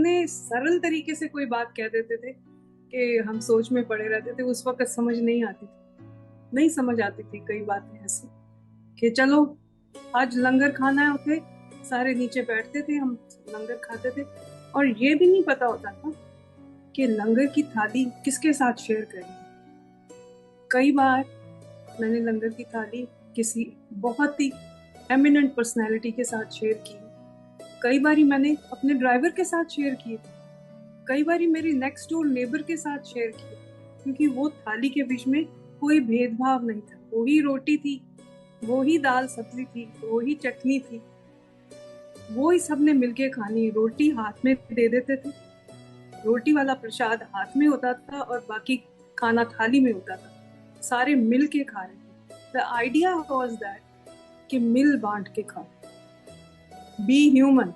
इतने सरल तरीके से कोई बात कह देते थे कि हम सोच में पड़े रहते थे। उस वक्त समझ नहीं आती थी, नहीं समझ आती थी कई बातें ऐसी कि चलो आज लंगर खाना है, उठे सारे नीचे बैठते थे, हम लंगर खाते थे। और ये भी नहीं पता होता था कि लंगर की थाली किसके साथ शेयर करनी। कई बार मैंने लंगर की थाली किसी बहुत ही एमिनेंट पर्सनैलिटी के साथ शेयर की, कई बारी मैंने अपने ड्राइवर के साथ शेयर की, कई बारी मेरी नेक्स्ट डोर नेबर के साथ शेयर की, क्योंकि वो थाली के बीच में कोई भेदभाव नहीं था। वो ही रोटी थी, वो ही दाल सब्जी थी, वो ही चटनी थी, वो ही सबने मिलके खानी। रोटी हाथ में दे देते थे, रोटी वाला प्रसाद हाथ में होता था और बाकी खाना थाली में होता था, सारे मिल के खा रहे थे। द आइडिया वॉज दैट कि मिल बांट के खाओ, बी ह्यूमन,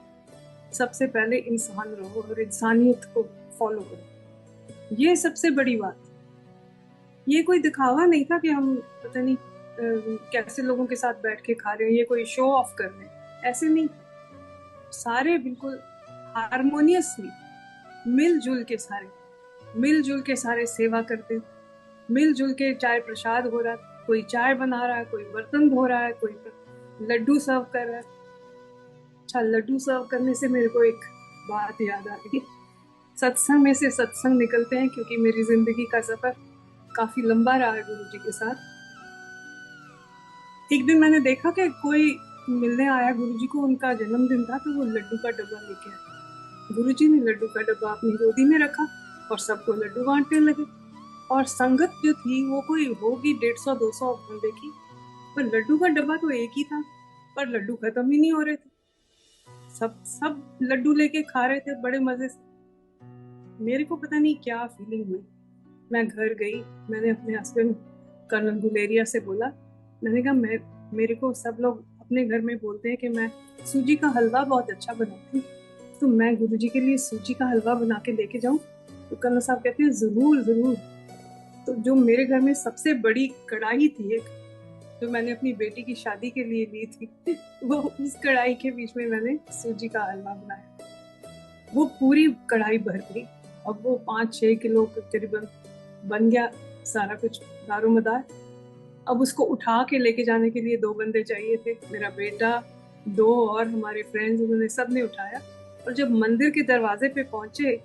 सबसे पहले इंसान रहो और इंसानियत को फॉलो करो। ये सबसे बड़ी बात। ये कोई दिखावा नहीं था कि हम पता नहीं कैसे लोगों के साथ बैठ के खा रहे हैं, ये कोई शो ऑफ कर रहे हैं, ऐसे नहीं। सारे बिल्कुल हारमोनियसली मिलजुल के सारे सेवा करते, मिलजुल के चाय प्रसाद हो रहा है, कोई चाय बना रहा है, कोई बर्तन धो रहा है, कोई लड्डू सर्व कर रहा है। अच्छा, लड्डू सर्व करने से मेरे को एक बात याद आ गई। सत्संग में से सत्संग निकलते हैं, क्योंकि मेरी जिंदगी का सफर काफी लंबा रहा है गुरु जी के साथ। एक दिन मैंने देखा कि कोई मिलने आया गुरु जी को, उनका जन्मदिन था, तो वो लड्डू का डब्बा लेके आया। गुरु जी ने लड्डू का डब्बा अपनी गोदी में रखा और सबको लड्डू बांटने लगे। और संगत जो थी वो कोई होगी 150-200 बंदे की, पर लड्डू का डब्बा तो एक ही था, पर लड्डू खत्म ही नहीं हो रहे थे। सब सब लड्डू लेके खा रहे थे बड़े मजे से। मेरे को पता नहीं क्या फीलिंग हुई। मैं घर गई, मैंने अपने हस्बैंड कर्नल गुलेरिया से बोला, मैंने कहा मेरे को सब लोग अपने घर में बोलते हैं कि मैं सूजी का हलवा बहुत अच्छा बनाती हूँ, तो मैं गुरुजी के लिए सूजी का हलवा बना के लेके जाऊँ? तो कर्नल साहब कहते हैं जरूर जरूर। तो जो मेरे घर में सबसे बड़ी कढ़ाई थी एक, जो मैंने अपनी बेटी की शादी के लिए ली थी, वो उस कढ़ाई के बीच में मैंने सूजी का हलवा बनाया। वो पूरी कढ़ाई भर गई और वो 5-6 किलो करीबन बन गया सारा कुछ दारोमदार। अब उसको उठा के लेके जाने के लिए 2 बंदे चाहिए थे, मेरा बेटा, 2 और हमारे फ्रेंड्स, उन्होंने सबने उठाया। और जब मंदिर के दरवाजे पे पहुंचे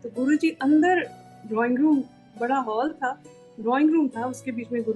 तो गुरुजी अंदर, ड्राइंग रूम, बड़ा हॉल था, ड्राइंग रूम था, उसके बीच में गुरु